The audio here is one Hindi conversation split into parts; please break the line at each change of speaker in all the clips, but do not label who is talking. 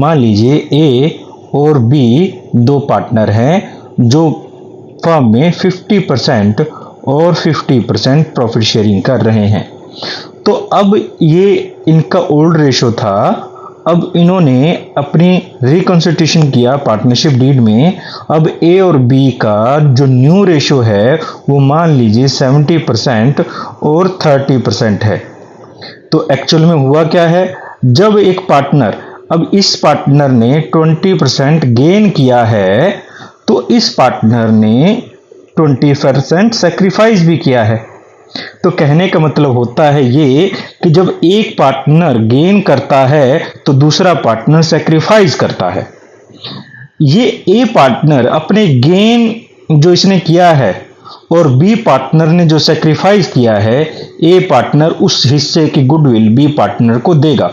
मान लीजिए ए और बी दो पार्टनर हैं जो फर्म में 50% और 50% प्रॉफिट शेयरिंग कर रहे हैं। तो अब ये इनका ओल्ड रेशो था, अब इन्होंने अपनी रिकॉन्स्टिट्यूशन किया पार्टनरशिप डीड में। अब ए और बी का जो न्यू रेशो है वो मान लीजिए 70% और 30% है। तो एक्चुअल में हुआ क्या है, जब एक पार्टनर, अब इस पार्टनर ने 20% गेन किया है तो इस पार्टनर ने 20% सेक्रीफाइस भी किया है। तो कहने का मतलब होता है ये कि जब एक पार्टनर गेन करता है तो दूसरा पार्टनर सेक्रीफाइस करता है। ये ए पार्टनर अपने गेन जो इसने किया है और बी पार्टनर ने जो सेक्रीफाइस किया है, ए पार्टनर उस हिस्से की गुडविल बी पार्टनर को देगा।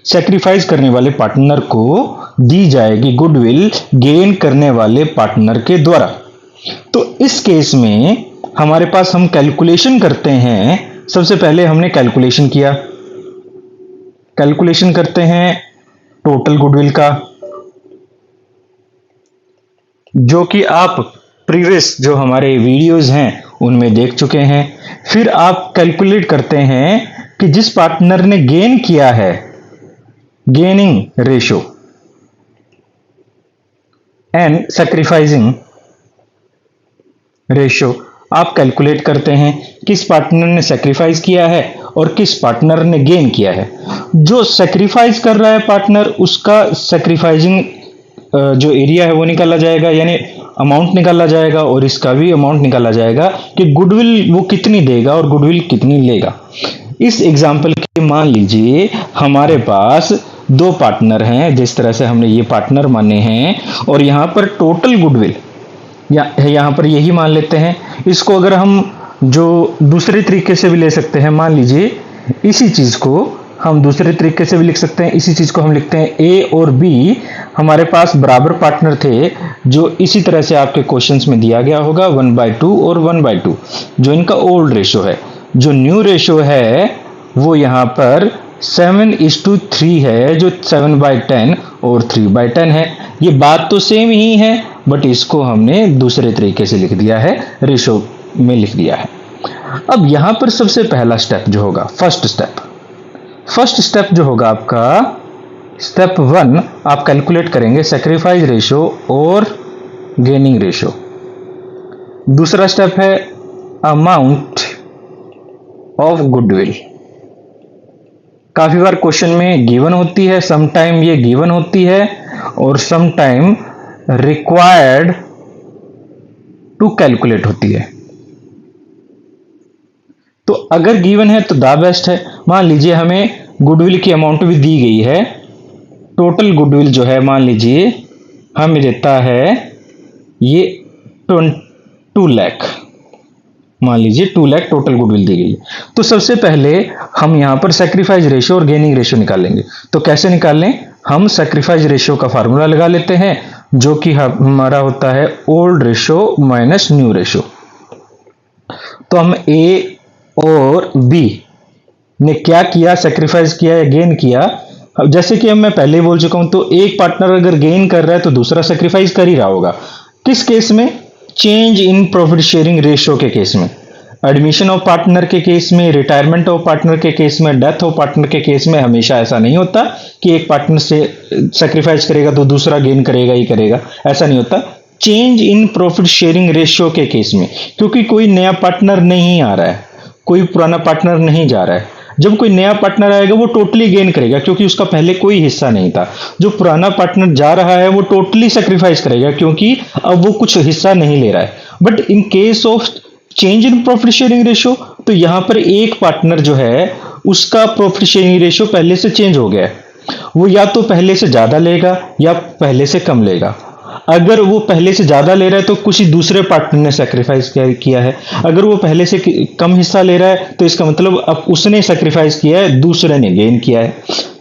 सेक्रीफाइस करने वाले पार्टनर को दी जाएगी गुडविल गेन करने वाले पार्टनर के द्वारा। तो इस केस में हमारे पास हम कैलकुलेशन करते हैं। सबसे पहले हमने कैलकुलेशन किया, कैलकुलेशन करते हैं टोटल गुडविल का, जो कि आप प्रीवियस जो हमारे वीडियोस हैं उनमें देख चुके हैं। फिर आप कैलकुलेट करते हैं कि जिस पार्टनर ने गेन किया है, gaining ratio and sacrificing ratio, आप कैलकुलेट करते हैं किस पार्टनर ने सैक्रिफाइस किया है और किस पार्टनर ने गेन किया है। जो सैक्रिफाइस कर रहा है पार्टनर, उसका सैक्रिफाइसिंग जो एरिया है वो निकाला जाएगा, यानी अमाउंट निकाला जाएगा, और इसका भी अमाउंट निकाला जाएगा कि गुडविल वो कितनी देगा और गुडविल कितनी लेगा। इस एग्जाम्पल के मान लीजिए हमारे पास दो पार्टनर हैं, जिस तरह से हमने ये पार्टनर माने हैं, और यहां पर टोटल गुडविल यहां पर यही मान लेते हैं। इसको अगर हम जो दूसरे तरीके से भी ले सकते हैं, मान लीजिए इसी चीज को हम दूसरे तरीके से भी लिख सकते हैं। इसी चीज को हम लिखते हैं ए और बी हमारे पास बराबर पार्टनर थे, जो इसी तरह से आपके क्वेश्चंस में दिया गया होगा 1/2 और 1/2, जो इनका ओल्ड रेशो है। जो न्यू रेशो है वो यहां पर 7:3 है, जो 7/10 और 3/10 है। ये बात तो सेम ही है, बट इसको हमने दूसरे तरीके से लिख दिया है, रेशो में लिख दिया है। अब यहां पर सबसे पहला स्टेप जो होगा, फर्स्ट स्टेप जो होगा आपका स्टेप 1, आप कैलकुलेट करेंगे सैक्रिफाइस रेशो और गेनिंग रेशो। दूसरा स्टेप है अमाउंट ऑफ गुडविल। काफी बार क्वेश्चन में गिवन होती है, सम टाइम ये गिवन होती है और some time required to calculate होती है। तो अगर गिवन है तो द बेस्ट है। मान लीजिए हमें गुडविल की अमाउंट भी दी गई है। टोटल गुडविल जो है मान लीजिए हमें देता है ये 2 लाख, मान लीजिए 2 लाख टोटल गुडविल दी गई है। तो सबसे पहले हम यहां पर सैक्रिफाइस रेशो और गेनिंग रेशो निकालेंगे। तो कैसे निकाल लें, हम सैक्रिफाइस रेशो का फार्मूला लगा लेते हैं, जो कि हमारा होता है old ratio minus new ratio. तो हम ए और बी ने क्या किया, सैक्रिफाइस किया या गेन किया। अब जैसे कि मैं पहले बोल चुका हूं, तो एक पार्टनर अगर गेन कर रहा है तो दूसरा सैक्रिफाइस कर ही रहा होगा। किस केस में, change in profit sharing ratio के केस में, एडमिशन ऑफ पार्टनर के केस में, रिटायरमेंट ऑफ पार्टनर के केस में, डेथ ऑफ पार्टनर के केस में हमेशा ऐसा नहीं होता कि एक पार्टनर से सैक्रिफाइस करेगा तो दूसरा गेन करेगा ही करेगा, ऐसा नहीं होता। Change in profit sharing ratio के केस में, क्योंकि कोई नया पार्टनर नहीं आ रहा है, कोई पुराना पार्टनर नहीं जा रहा है। जब कोई नया पार्टनर आएगा वो टोटली गेन करेगा, क्योंकि उसका पहले कोई हिस्सा नहीं था। जो पुराना पार्टनर जा रहा है वो टोटली सैक्रिफाइस करेगा, क्योंकि अब वो कुछ हिस्सा नहीं ले रहा है। But in case of change in profit sharing ratio, तो यहां पर एक पार्टनर जो है उसका प्रॉफिट शेयरिंग रेशियो पहले से चेंज हो गया है। वो या तो पहले से ज्यादा लेगा या पहले से कम लेगा। अगर वो पहले से ज्यादा ले रहा है तो कुछ ही दूसरे पार्टनर ने सैक्रिफाइस किया है। अगर वो पहले से कम हिस्सा ले रहा है तो इसका मतलब अब उसने सैक्रिफाइस किया है, दूसरे ने गेन किया है।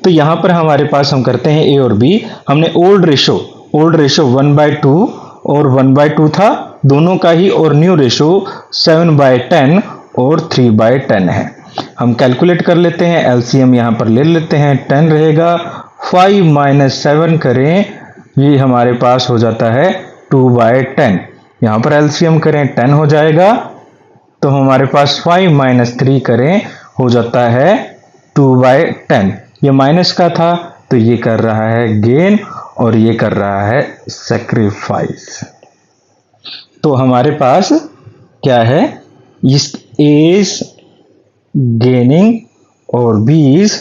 तो यहां पर हमारे पास हम करते हैं ए और बी। हमने ओल्ड रेशो 1/2 और 1/2 था दोनों का ही, और न्यू रेशो 7/10 और 3/10 है। हम कैलकुलेट कर लेते हैं, एलसीएम यहां पर ले लेते हैं, 10 रहेगा 5 माइनस 7 करें, ये हमारे पास हो जाता है 2/10। यहां पर एलसीएम करें 10 हो जाएगा, तो हमारे पास 5 माइनस 3 करें हो जाता है 2/10। ये माइनस का था तो ये कर रहा है गेन और ये कर रहा है सैक्रिफाइस। तो हमारे पास क्या है, इस ए इज गेनिंग और बी इज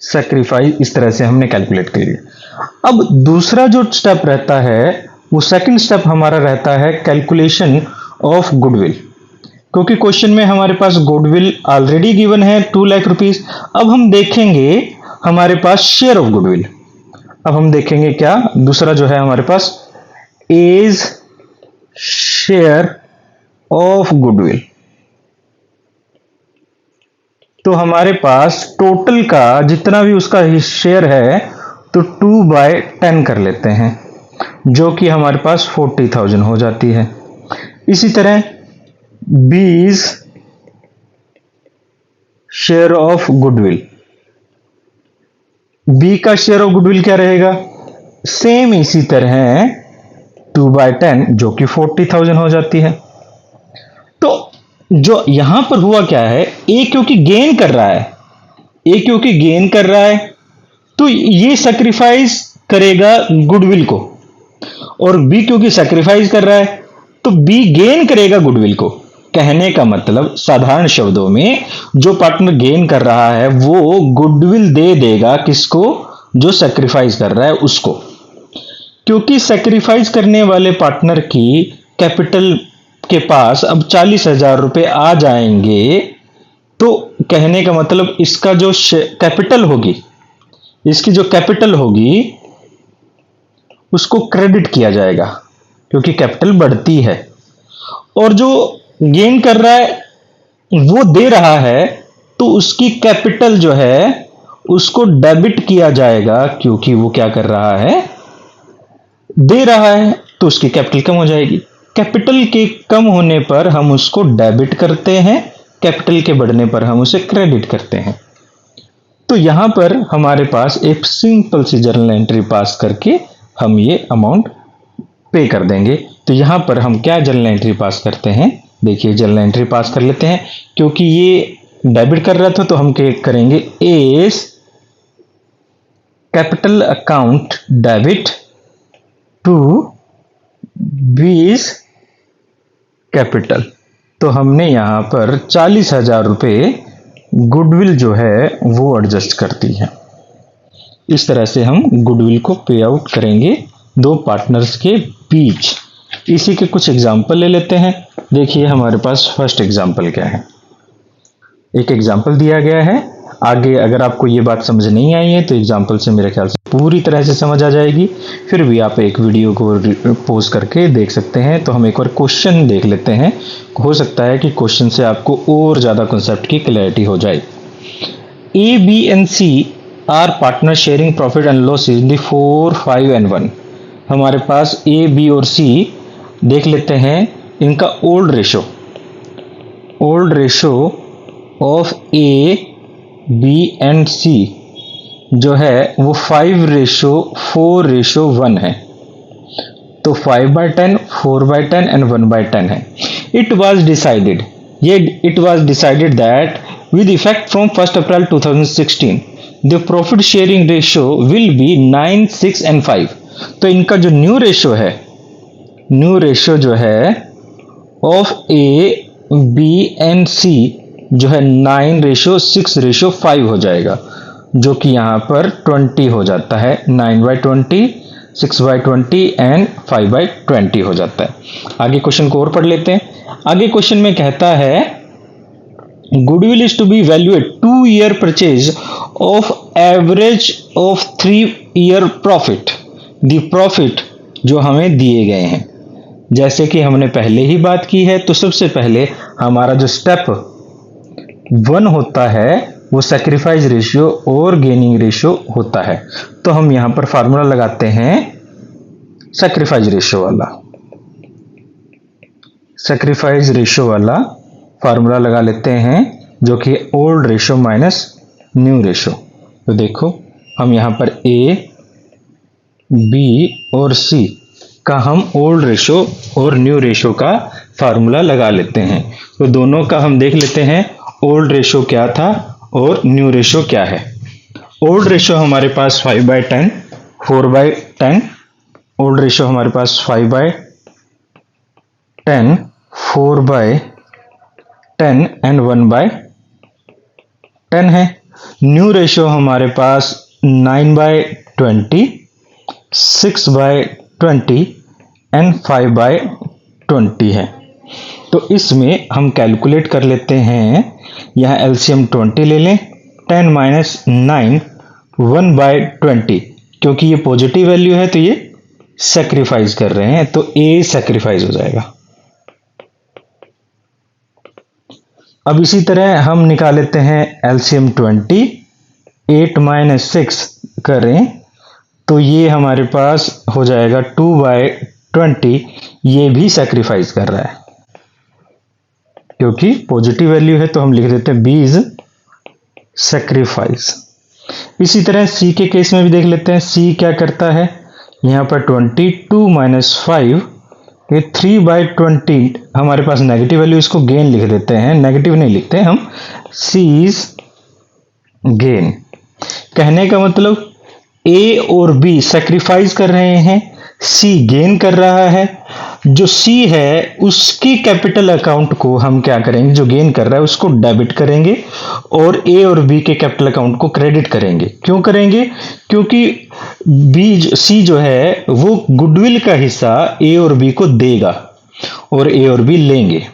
सैक्रिफाइस। इस तरह से हमने कैलकुलेट कर लिया। अब दूसरा जो स्टेप रहता है वो सेकंड स्टेप हमारा रहता है कैलकुलेशन ऑफ गुडविल, क्योंकि क्वेश्चन में हमारे पास गुडविल ऑलरेडी गिवन है 2 लाख रुपीस। अब हम देखेंगे हमारे पास शेयर ऑफ गुडविल। अब हम देखेंगे क्या, दूसरा जो है हमारे पास इज शेयर ऑफ गुडविल। तो हमारे पास टोटल का जितना भी उसका शेयर है तो 2/10 कर लेते हैं, जो कि हमारे पास 40,000 हो जाती है। इसी तरह बीज शेयर ऑफ गुडविल, बी का शेयर ऑफ गुडविल क्या रहेगा, सेम इसी तरह 2/10 जो कि 40,000 हो जाती है। तो जो यहां पर हुआ क्या है, ए क्योंकि गेन कर रहा है, ए क्योंकि गेन कर रहा है तो ये सैक्रिफाइस करेगा गुडविल को, और बी क्योंकि सैक्रिफाइस कर रहा है तो बी गेन करेगा गुडविल को। कहने का मतलब साधारण शब्दों में जो पार्टनर गेन कर रहा है वो गुडविल दे देगा किसको, जो सैक्रिफाइस कर रहा है उसको। क्योंकि सैक्रिफाइस करने वाले पार्टनर की कैपिटल के पास अब 40,000 रुपए आ जाएंगे, तो कहने का मतलब इसका जो कैपिटल होगी, इसकी जो कैपिटल होगी उसको क्रेडिट किया जाएगा, क्योंकि कैपिटल बढ़ती है। और जो गेन कर रहा है वो दे रहा है तो उसकी कैपिटल जो है उसको डेबिट किया जाएगा, क्योंकि वो क्या कर रहा है, दे रहा है, तो उसकी कैपिटल कम हो जाएगी। कैपिटल के कम होने पर हम उसको डेबिट करते हैं, कैपिटल के बढ़ने पर हम उसे क्रेडिट करते हैं। तो यहां पर हमारे पास एक सिंपल सी जर्नल एंट्री पास करके हम ये अमाउंट पे कर देंगे। तो यहां पर हम क्या जर्नल एंट्री पास करते हैं, देखिए जर्नल एंट्री पास कर लेते हैं, क्योंकि ये डेबिट कर रहा था तो हम क्या करेंगे, as capital account debit to B's capital. तो हमने यहां पर 40,000 रुपए गुडविल जो है वो एडजस्ट कर दी है। इस तरह से हम गुडविल को पे आउट करेंगे दो पार्टनर्स के बीच। इसी के कुछ एग्जाम्पल ले लेते हैं। देखिए हमारे पास फर्स्ट एग्जाम्पल क्या है, एक एग्जाम्पल दिया गया है। आगे अगर आपको ये बात समझ नहीं आई है तो एग्जाम्पल से मेरे ख्याल से पूरी तरह से समझ आ जाएगी, फिर भी आप एक वीडियो को पोज करके देख सकते हैं। तो हम एक बार क्वेश्चन देख लेते हैं, हो सकता है कि क्वेश्चन से आपको और ज़्यादा कॉन्सेप्ट की क्लैरिटी हो जाए। A, B and C are partner sharing profit and loss in the 4, 5 and 1। हमारे पास ए, बी और सी देख लेते हैं इनका old ratio of A, B and C जो है वो 5:4:1 है। तो 5/10, 4/10 एंड 1/10 है। It was decided that with effect from 1st April 2016 the profit sharing ratio will be 9, 6 and 5। तो इनका जो न्यू रेशो जो है of A, B and C जो है 9:6:5 हो जाएगा, जो कि यहां पर 20 हो जाता है। 9/20, 6/20 एंड 5/20 हो जाता है। आगे क्वेश्चन को और पढ़ लेते हैं। आगे क्वेश्चन में कहता है Goodwill is to be valued 2-year purchase of average of 3-year profit। The profit जो हमें दिए गए हैं, जैसे कि हमने पहले ही बात की है, तो सबसे पहले हमारा जो स्टेप 1 होता है वो सैक्रिफाइस रेशियो और गेनिंग रेशियो होता है। तो हम यहां पर फार्मूला लगाते हैं सैक्रिफाइस रेशियो वाला फार्मूला लगा लेते हैं, जो कि old ratio minus new ratio. तो देखो हम यहाँ पर ए, बी और सी का हम ओल्ड रेशो और न्यू रेशो का फार्मूला लगा लेते हैं। तो दोनों का हम देख लेते हैं ओल्ड रेशो क्या था और न्यू रेशो क्या है। ओल्ड रेशो हमारे पास 5/10, 4/10। ओल्ड रेशो हमारे पास 5/10, 4/10 एंड 1/10 है। न्यू रेशो हमारे पास 9/20, 6/20 एंड 5/20 है। तो इसमें हम कैलकुलेट कर लेते हैं। यहाँ एलसीएम 20 ले लें। 10 - 9 1/20, क्योंकि ये पॉजिटिव वैल्यू है तो ये सैक्रिफाइस कर रहे हैं, तो ए सैक्रिफाइस हो जाएगा। अब इसी तरह हम निकाल लेते हैं एलसीएम 20। 8 - 6 करें तो ये हमारे पास हो जाएगा 2/20। ये भी सैक्रिफाइस कर रहा है, क्योंकि पॉजिटिव वैल्यू है तो हम लिख देते हैं बी इज सैक्रिफाइस। इसी तरह सी के केस में भी देख लेते हैं सी क्या करता है। यहाँ पर 22 - 5, ये 3/20 हमारे पास नेगेटिव वैल्यू, इसको गेन लिख देते हैं, नेगेटिव नहीं लिखते हम, सी इज गेन। कहने का मतलब ए और बी सैक्रिफाइस कर रहे हैं, सी गेन कर रहा है। जो सी है उसकी कैपिटल अकाउंट को हम क्या करेंगे, जो गेन कर रहा है उसको डेबिट करेंगे और ए और बी के कैपिटल अकाउंट को क्रेडिट करेंगे। क्यों करेंगे? क्योंकि सी जो है वो गुडविल का हिस्सा ए और बी को देगा और ए और बी लेंगे।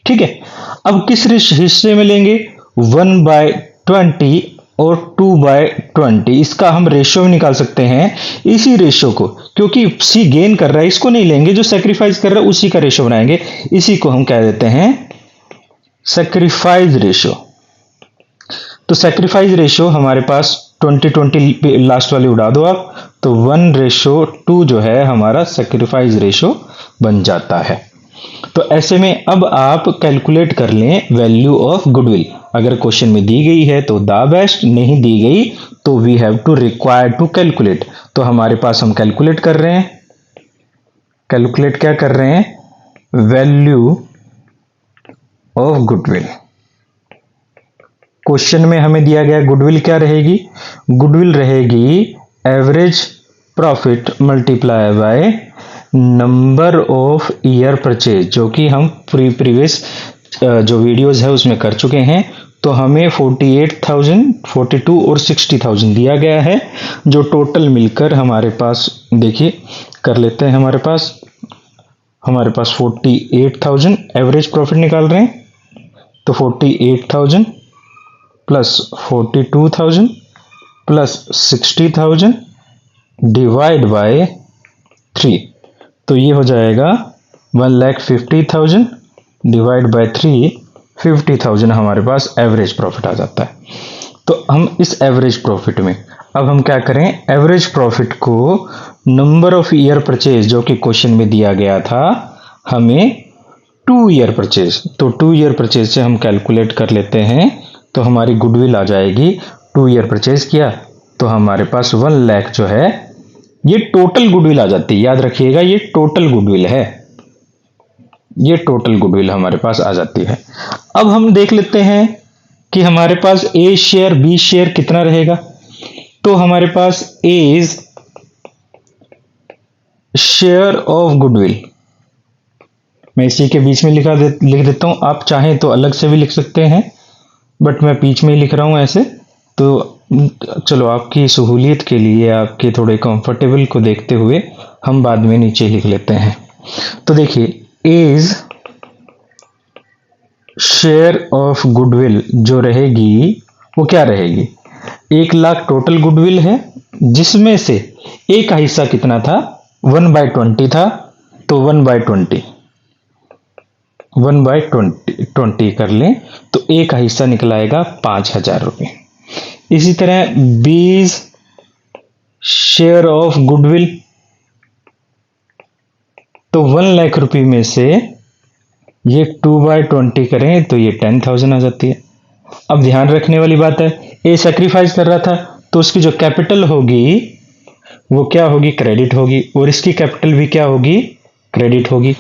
ठीक है, अब किस हिस्से में लेंगे? 1/20 और 2/20। इसका हम रेशियो में निकाल सकते हैं इसी रेशियो को, क्योंकि सी गेन कर रहा है, इसको नहीं लेंगे, जो सैक्रिफाइस कर रहा है उसी का रेशियो बनाएंगे। इसी को हम कह देते हैं सैक्रिफाइस रेशियो। तो सैक्रिफाइस रेशियो हमारे पास 20 लास्ट वाली उड़ा दो आप, तो 1/2 जो है हमारा सैक्रिफाइस रेशियो बन जाता है। तो ऐसे में अब आप कैलकुलेट कर लें वैल्यू ऑफ गुडविल। अगर क्वेश्चन में दी गई है तो द बेस्ट, नहीं दी गई तो we have to require to calculate. तो हमारे पास हम कैलकुलेट कर रहे हैं, कैलकुलेट क्या कर रहे हैं? Value of goodwill. क्वेश्चन में हमें दिया गया गुडविल क्या रहेगी? गुडविल रहेगी average profit multiply by number of year purchase, जो कि हम प्रीवियस जो वीडियोस है उसमें कर चुके हैं। तो हमें 48,000, 42 और 60,000 दिया गया है, जो टोटल मिलकर हमारे पास, देखिए कर लेते हैं, हमारे पास 48,000 एवरेज प्रॉफिट निकाल रहे हैं। तो 48,000 प्लस 42,000 प्लस 60,000 डिवाइड बाय 3, तो ये हो जाएगा 1,50,000 डिवाइड बाय 3, 50,000 हमारे पास एवरेज प्रॉफिट आ जाता है। तो हम इस एवरेज प्रॉफिट में अब हम क्या करें? एवरेज प्रॉफिट को नंबर ऑफ ईयर परचेज, जो कि क्वेश्चन में दिया गया था हमें 2 ईयर परचेज, तो 2 ईयर परचेज से हम कैलकुलेट कर लेते हैं। तो हमारी गुडविल आ जाएगी, 2 ईयर परचेज किया तो हमारे पास 1 लाख जो है ये टोटल गुडविल आ जाती है। याद रखिएगा ये टोटल गुडविल है, ये टोटल गुडविल हमारे पास आ जाती है। अब हम देख लेते हैं कि हमारे पास ए शेयर बी शेयर कितना रहेगा। तो हमारे पास ए इज शेयर ऑफ गुडविल, मैं इसी के बीच में लिख देता हूं, आप चाहें तो अलग से भी लिख सकते हैं, बट मैं बीच में ही लिख रहा हूं ऐसे। तो चलो आपकी सहूलियत के लिए, आपके थोड़े कंफर्टेबल को देखते हुए हम बाद में नीचे लिख लेते हैं। तो देखिए इज शेयर ऑफ गुडविल जो रहेगी वो क्या रहेगी? 1 लाख टोटल गुडविल है, जिसमें से ए का हिस्सा कितना था? 1/20 था, तो 1/20 कर लें तो ए का हिस्सा निकलाएगा 5,000 रुपये। इसी तरह बीज शेयर ऑफ गुडविल, तो 1 लाख रुपए में से ये 2/20 करें तो ये 10,000 आ जाती है। अब ध्यान रखने वाली बात है, ए सैक्रिफाइस कर रहा था तो उसकी जो कैपिटल होगी वो क्या होगी, क्रेडिट होगी, और इसकी कैपिटल भी क्या होगी, क्रेडिट होगी।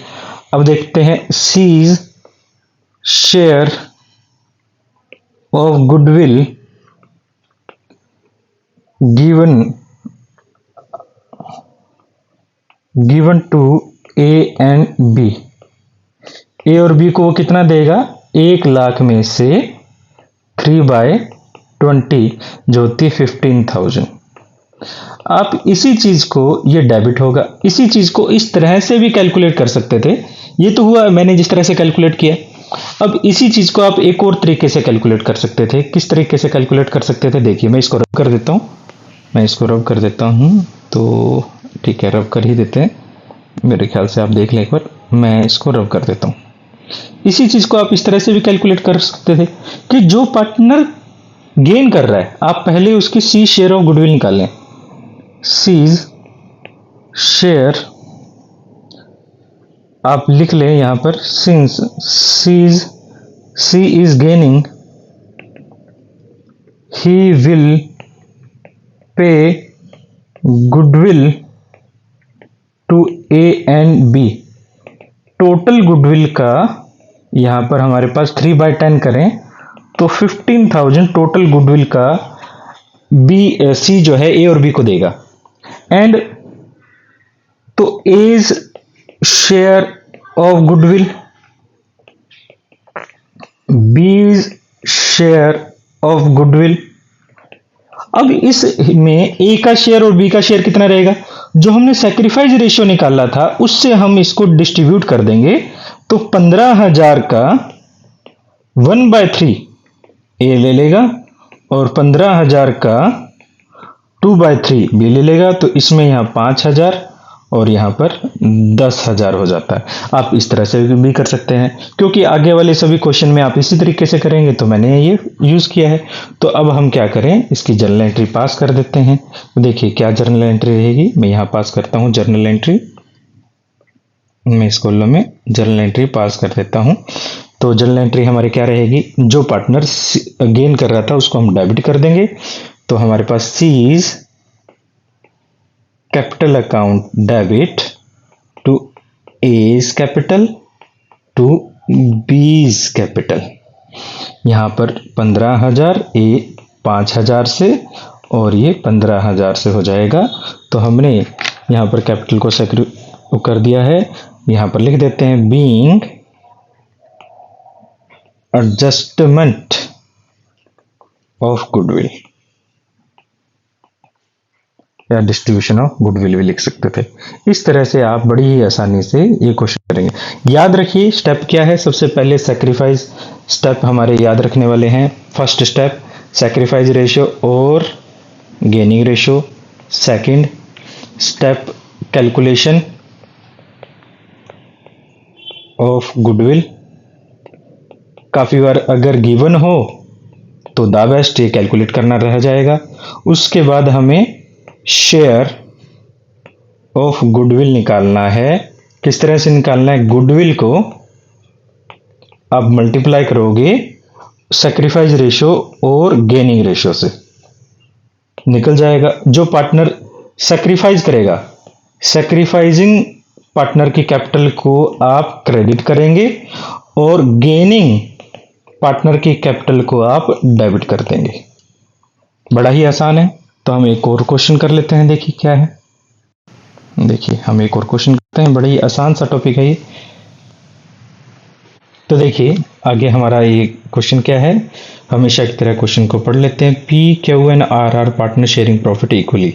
अब देखते हैं C's share of goodwill given to A and B. A और बी को वो कितना देगा, 1,00,000 में से 3/20 जो होती है 15,000। आप इसी चीज को, ये डेबिट होगा, इसी चीज को इस तरह से भी कैलकुलेट कर सकते थे। ये तो हुआ मैंने जिस तरह से कैलकुलेट किया। अब इसी चीज को आप एक और तरीके से कैलकुलेट कर सकते थे। किस तरीके से कैलकुलेट कर सकते थे, देखिए मैं इसको रब कर देता हूं, तो ठीक है, रब कर ही देते हैं। मेरे ख्याल से आप देख लें एक बार, मैं इसको रब कर देता हूं। इसी चीज को आप इस तरह से भी कैलकुलेट कर सकते थे कि जो पार्टनर गेन कर रहा है, आप पहले उसकी सी शेयर ऑफ गुडविल निकाल लें। सीज शेयर आप लिख लें यहां पर, since C is gaining he will pay goodwill to A and B. Total goodwill का यहां पर हमारे पास 3/10 करें तो 15,000 टोटल गुडविल का सी जो है ए और बी को देगा। एंड तो एज शेयर ऑफ गुडविल, बीज शेयर ऑफ गुडविल। अब इसमें ए का शेयर और बी का शेयर कितना रहेगा, जो हमने सैक्रिफाइस रेशियो निकाला था उससे हम इसको डिस्ट्रीब्यूट कर देंगे। तो 15,000 का 1/3 ए ले लेगा और 15,000 का 2/3 बी ले लेगा। तो इसमें यहां 5,000 और यहां पर 10,000 हो जाता है। आप इस तरह से भी कर सकते हैं, क्योंकि आगे वाले सभी क्वेश्चन में आप इसी तरीके से करेंगे तो मैंने ये यूज किया है। तो अब हम क्या करें, इसकी जर्नल एंट्री पास कर देते हैं। तो देखिए क्या जर्नल एंट्री रहेगी, मैं यहां पास करता हूं जर्नल एंट्री, मैं इस कॉलम में जर्नल एंट्री पास कर देता हूं। तो जर्नल एंट्री हमारी क्या रहेगी, जो पार्टनर गेन कर रहा था उसको हम डेबिट कर देंगे। तो हमारे पास C's capital account debit to A's capital to B's capital. यहां पर 15,000 ए 5,000 से और ये 15,000 से हो जाएगा। तो हमने यहां पर कैपिटल को कर दिया है, यहां पर लिख देते हैं बीइंग एडजस्टमेंट ऑफ गुडविल, या डिस्ट्रीब्यूशन ऑफ गुडविल भी लिख सकते थे। इस तरह से आप बड़ी ही आसानी से ये क्वेश्चन करेंगे। याद रखिए स्टेप क्या है, सबसे पहले सैक्रिफाइस स्टेप हमारे याद रखने वाले हैं। फर्स्ट स्टेप सैक्रिफाइस रेशियो और gaining ratio. Second step calculation of goodwill. काफी बार अगर गिवन हो तो द बेस्ट ये कैलकुलेट करना रह जाएगा। उसके बाद हमें शेयर ऑफ गुडविल निकालना है। किस तरह से निकालना है, गुडविल को आप मल्टीप्लाई करोगे सैक्रिफाइस रेशियो और गेनिंग रेशियो से, निकल जाएगा। जो पार्टनर सैक्रिफाइस करेगा, सैक्रिफाइजिंग पार्टनर की कैपिटल को आप क्रेडिट करेंगे और गेनिंग पार्टनर की कैपिटल को आप डेबिट कर देंगे। बड़ा ही आसान है। तो हम एक और क्वेश्चन कर लेते हैं, देखिए क्या है। देखिए हम एक और क्वेश्चन करते हैं, बड़ा ही आसान सा टॉपिक है ये। तो देखिए आगे हमारा ये क्वेश्चन क्या है, हमेशा की तरह क्वेश्चन को पढ़ लेते हैं। P Q and R are partner sharing profit equally.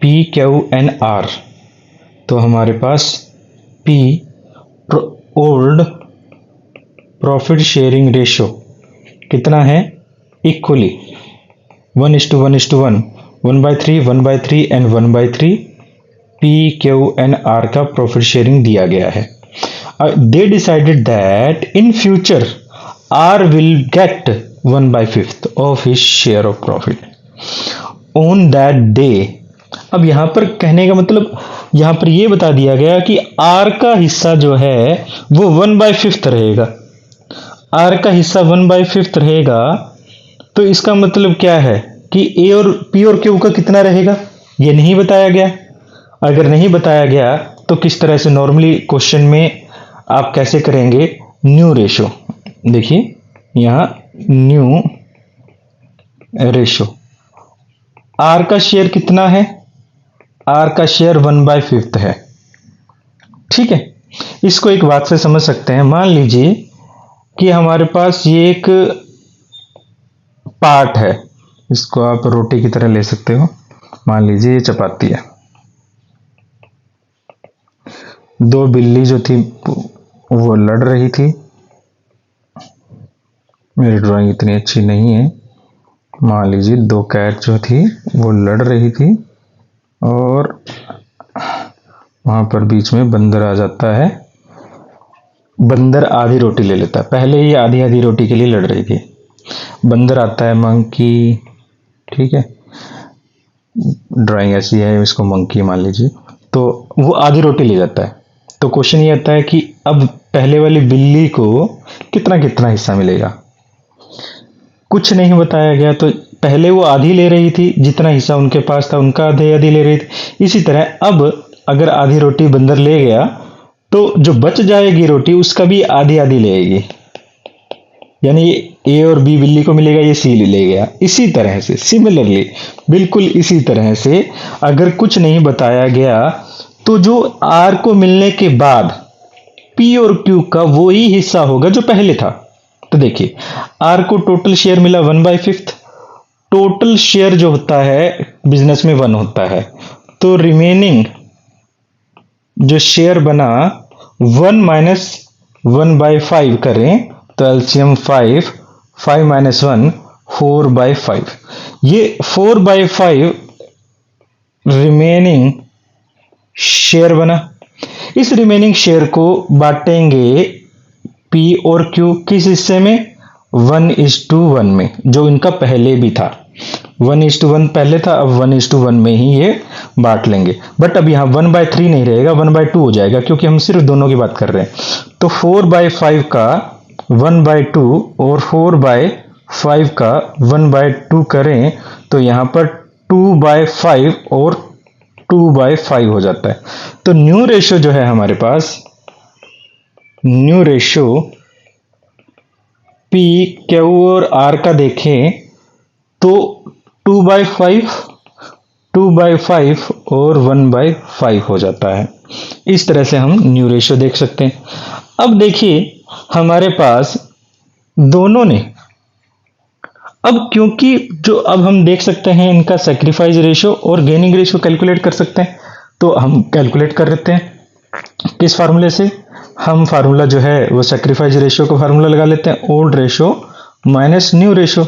P Q and R, तो हमारे पास P old profit sharing ratio कितना है, equally 1:1:1, 1/3, 1/3 and 1/3 P Q and R का प्रॉफिट शेयरिंग दिया गया है। They decided that in future R will get 1/5 of his share of profit on that day। अब यहां पर कहने का मतलब, यहां पर यह बता दिया गया कि R का हिस्सा जो है वो 1/5 रहेगा। R का हिस्सा 1/5 रहेगा, तो इसका मतलब क्या है, कि ए और पी और क्यू का कितना रहेगा, ये नहीं बताया गया। अगर नहीं बताया गया तो किस तरह से नॉर्मली क्वेश्चन में आप कैसे करेंगे, न्यू रेशो। देखिए यहां न्यू रेशो, आर का शेयर कितना है, आर का शेयर 1/5 है। ठीक है, इसको एक बात से समझ सकते हैं। मान लीजिए कि हमारे पास ये एक पार्ट है, इसको आप रोटी की तरह ले सकते हो। मान लीजिए ये चपाती है। दो बिल्ली जो थी वो लड़ रही थी। मेरी ड्राइंग इतनी अच्छी नहीं है। मान लीजिए दो कैट जो थी वो लड़ रही थी और वहां पर बीच में बंदर आ जाता है। बंदर आधी रोटी ले लेता है, पहले ही आधी आधी रोटी के लिए लड़ रही थी। बंदर आता है, मंकी, ठीक है, ड्राइंग ऐसी है, इसको मंकी मान लीजिए। तो वो आधी रोटी ले जाता है। तो क्वेश्चन ये आता है कि अब पहले वाली बिल्ली को कितना कितना हिस्सा मिलेगा। कुछ नहीं बताया गया, तो पहले वो आधी ले रही थी, जितना हिस्सा उनके पास था उनका आधे आधी ले रही थी। इसी तरह अब अगर आधी रोटी बंदर ले गया तो जो बच जाएगी रोटी उसका भी आधी आधी लेगी, यानी ए और बी बिल्ली को मिलेगा, ये सी ले गया। इसी तरह से सिमिलरली, बिल्कुल इसी तरह से अगर कुछ नहीं बताया गया तो जो आर को मिलने के बाद पी और क्यू का वो ही हिस्सा होगा जो पहले था। तो देखिए आर को टोटल शेयर मिला 1/5। टोटल शेयर जो होता है बिजनेस में 1 होता है, तो रिमेनिंग जो शेयर बना 1 माइनस 1/5 करें तो एलसीएम 5, 5 माइनस 1 4/5। ये 4/5 रिमेनिंग शेयर बना। इस रिमेनिंग शेयर को बांटेंगे पी और क्यू किस हिस्से में, 1:1 में, जो इनका पहले भी था। 1:1 पहले था, अब 1:1 में ही ये बांट लेंगे। बट अब यहां 1/3 नहीं रहेगा, 1/2 हो जाएगा, क्योंकि हम सिर्फ दोनों की बात कर रहे हैं। तो 4/5 का 1/2 और 4/5 का 1/2 करें तो यहां पर 2/5 और 2/5 हो जाता है। तो न्यू रेशो जो है हमारे पास, न्यू रेशो पी क्यू और आर का देखें तो 2/5, 2/5 और 1/5 हो जाता है। इस तरह से हम न्यू रेशो देख सकते हैं। अब देखिए हमारे पास दोनों ने, अब क्योंकि जो अब हम देख सकते हैं इनका सैक्रिफाइस रेशो और गेनिंग रेशो कैलकुलेट कर सकते हैं, तो हम कैलकुलेट कर लेते हैं। किस फार्मूले से, हम फार्मूला जो है वो सैक्रिफाइस रेशो को फार्मूला लगा लेते हैं, old ratio minus new ratio.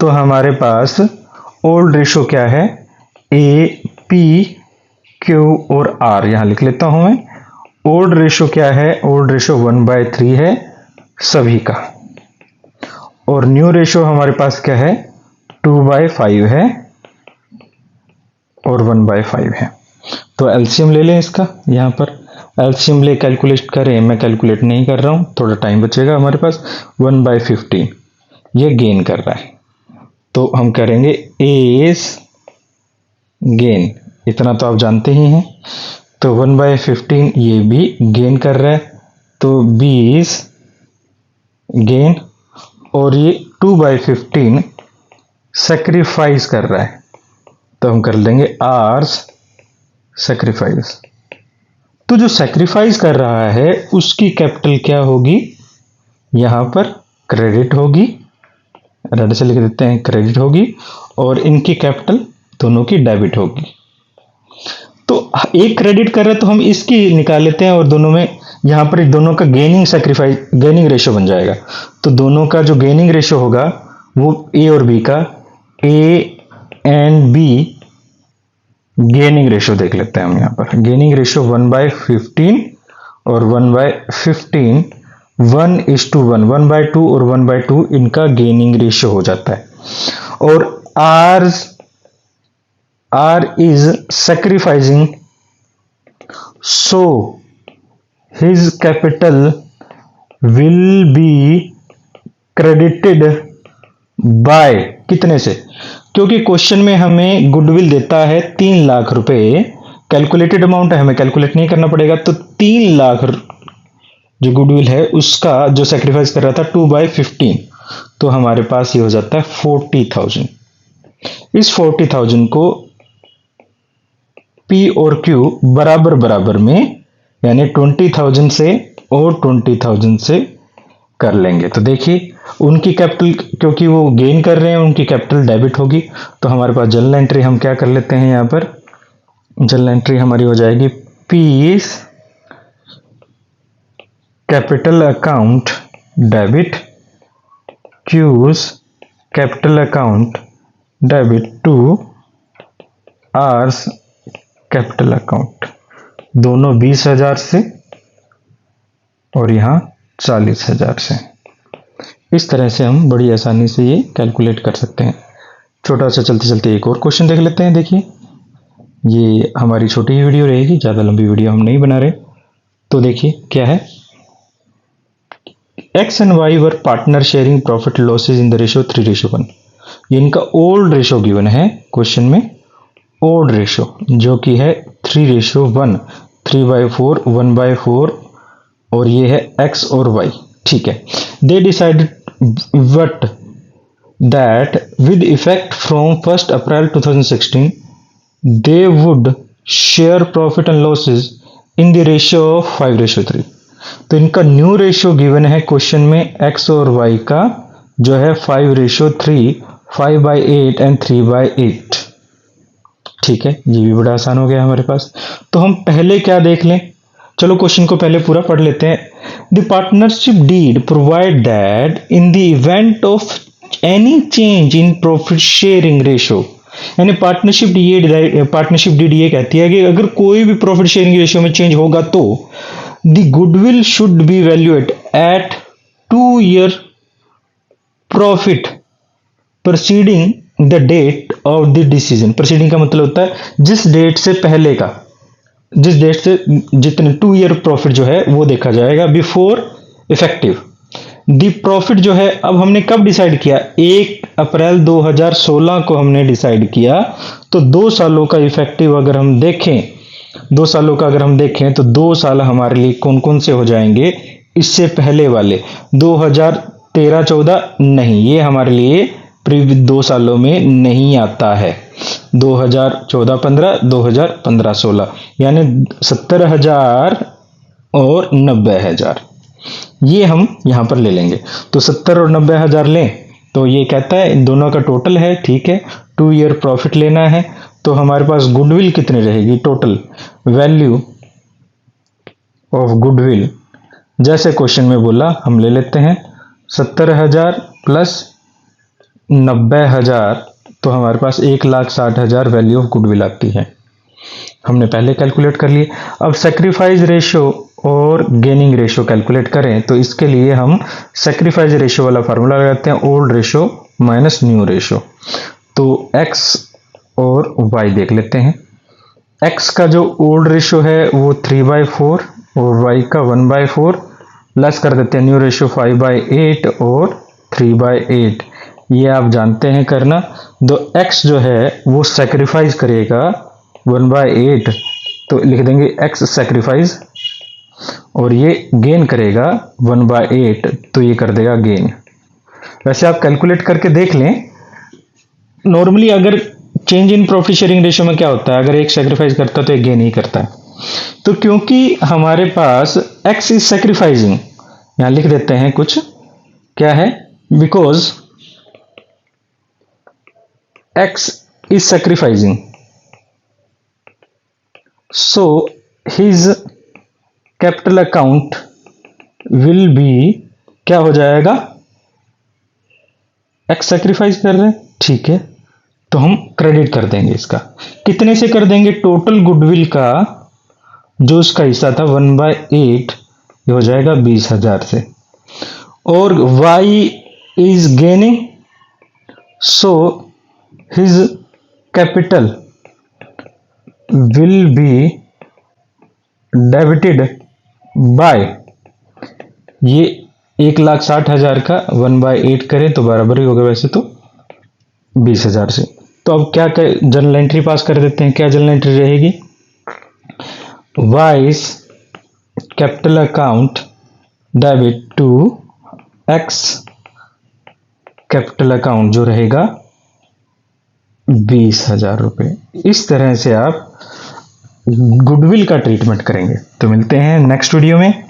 तो हमारे पास ओल्ड रेशो क्या है, ए पी क्यू और आर, यहां लिख लेता हूं मैं। ओल्ड रेशो क्या है, ओल्ड रेशो 1/3 है सभी का, और न्यू रेशो हमारे पास क्या है, 2/5 है और 1/5 है। तो एलसीएम ले लें इसका, यहां पर एलसीएम ले कैलकुलेट करें। मैं कैलकुलेट नहीं कर रहा हूं, थोड़ा टाइम बचेगा हमारे पास। 1/15 ये गेन कर रहा है, तो हम करेंगे एस गेन, इतना तो आप जानते ही हैं। तो 1/15 ये भी गेन कर रहा है, तो 20 गेन, और ये 2/15 सैक्रिफाइस कर रहा है, तो हम कर लेंगे आर्स सैक्रिफाइस। तो जो सैक्रिफाइस कर रहा है उसकी कैपिटल क्या होगी, यहां पर क्रेडिट होगी, रेड से लिख देते हैं क्रेडिट होगी, और इनकी कैपिटल दोनों की डेबिट होगी। तो एक क्रेडिट कर रहे तो हम इसकी निकाल लेते हैं, और दोनों में यहां पर दोनों का गेनिंग सैक्रिफाइस गेनिंग रेशो बन जाएगा। तो दोनों का जो गेनिंग रेशो होगा वो ए और बी का, A and B gaining ratio देख लेते हैं हम। यहां पर गेनिंग रेशो 1/15 और 1/15, 1:1, 1/2 और 1/2 इनका गेनिंग रेशो हो जाता है। और R is sacrificing, so his capital will be credited by, कितने से, क्योंकि क्वेश्चन में हमें गुडविल देता है 3 लाख रुपए, कैलकुलेटेड अमाउंट है, हमें कैलकुलेट नहीं करना पड़ेगा। तो 3 लाख जो गुडविल है उसका जो सेक्रीफाइस कर रहा था 2/15, तो हमारे पास ये हो जाता है 40,000। इस 40,000 को P और Q बराबर बराबर में, यानी 20,000 से और 20,000 से कर लेंगे। तो देखिए उनकी कैपिटल, क्योंकि वो गेन कर रहे हैं, उनकी कैपिटल डेबिट होगी। तो हमारे पास जनरल एंट्री हम क्या कर लेते हैं, यहाँ पर जनरल एंट्री हमारी हो जाएगी P's capital account debit, Q's capital account debit to R's capital account, दोनों 20,000 से और यहाँ 40,000 से। इस तरह से हम बड़ी आसानी से ये कैलकुलेट कर सकते हैं। छोटा सा चलते चलते एक और क्वेश्चन देख लेते हैं। देखिए ये हमारी छोटी ही वीडियो रहेगी, ज़्यादा लंबी वीडियो हम नहीं बना रहे। तो देखिए क्या है, X and Y were partner sharing profit losses in the ratio 3:1। ये इनका ओल्ड रेशियो गिवन है क्वेश्चन में, ओल्ड रेशियो जो कि है 3:1, 3/4, 1/4, और ये है X और Y। ठीक है, they decided what that with effect from 1 April 2016 they would share profit and losses in the ratio of 5:3। तो इनका न्यू रेशियो गिवन है क्वेश्चन में X और Y का जो है 5:3, 5/8 एंड 3/8। ठीक है, ये भी बड़ा आसान हो गया हमारे पास। तो हम पहले क्या देख लें, चलो क्वेश्चन को पहले पूरा पढ़ लेते हैं। The partnership deed provide that in the event of any change in profit sharing ratio, यानी पार्टनरशिप डीड ये कहती है कि अगर कोई भी प्रॉफिट शेयरिंग रेशियो में चेंज होगा तो the goodwill should be valuate at 2 year profit proceeding the date of the decision. Proceeding का मतलब होता है जिस डेट से पहले का, जिस डेट से जितने 2 ईयर प्रॉफिट जो है वो देखा जाएगा बिफोर इफेक्टिव। दी प्रॉफिट जो है अब हमने कब डिसाइड किया, 1 अप्रैल 2016 को हमने डिसाइड किया। तो 2 सालों का इफेक्टिव अगर हम देखें, 2 सालों का अगर हम देखें तो 2 साल हमारे लिए कौन कौन से हो जाएंगे, इससे पहले वाले 2013-14 नहीं, ये हमारे लिए 2 सालों में नहीं आता है। 2014-15, 2015-16, यानी 70,000 और 90,000 ये हम यहां पर ले लेंगे। तो 70 और 90,000 लें तो ये कहता है दोनों का टोटल है। ठीक है, 2 ईयर प्रॉफिट लेना है। तो हमारे पास गुडविल कितनी रहेगी, टोटल वैल्यू ऑफ गुडविल जैसे क्वेश्चन में बोला हम ले लेते हैं 70,000 प्लस 90,000, तो हमारे पास 1,60,000 वैल्यू ऑफ गुडविल आती है। हमने पहले कैलकुलेट कर लिए। अब सेक्रीफाइस रेशियो और गेनिंग रेशियो कैलकुलेट करें तो इसके लिए हम सेक्रीफाइस रेशियो वाला फार्मूला लगाते हैं, old ratio minus new ratio. तो x और y देख लेते हैं। x का जो ओल्ड रेशियो है वो 3/4 और y का 1/4, प्लस कर देते हैं न्यू रेशियो 5/8 और 3/8। ये आप जानते हैं करना। तो x जो है वो सेक्रीफाइस करेगा 1/8, तो लिख देंगे x सेक्रीफाइस, और ये गेन करेगा 1/8, तो ये कर देगा गेन। वैसे आप कैलकुलेट करके देख लें, नॉर्मली अगर change in profit sharing ratio में क्या होता है, अगर एक सेक्रीफाइस करता है तो एक गेन ही करता है। तो क्योंकि हमारे पास x इज सेक्रीफाइसिंग, यहां लिख देते हैं कुछ क्या है, because x is sacrificing so his capital account will be, क्या हो जाएगा, x सेक्रीफाइस कर रहे हैं। ठीक है, तो हम क्रेडिट कर देंगे इसका। कितने से कर देंगे, टोटल गुडविल का जो उसका हिस्सा था 1/8, ये हो जाएगा 20,000 से। और y is gaining so his capital will be debited bye, ये 1,60,000 का 1/8 करें तो बराबर ही होगा वैसे तो 20,000 से। तो अब क्या जर्नल एंट्री पास कर देते हैं। क्या जर्नल एंट्री रहेगी, Y's capital account debit to X capital account जो रहेगा 20,000 रुपये। इस तरह से आप गुडविल का ट्रीटमेंट करेंगे। तो मिलते हैं नेक्स्ट वीडियो में।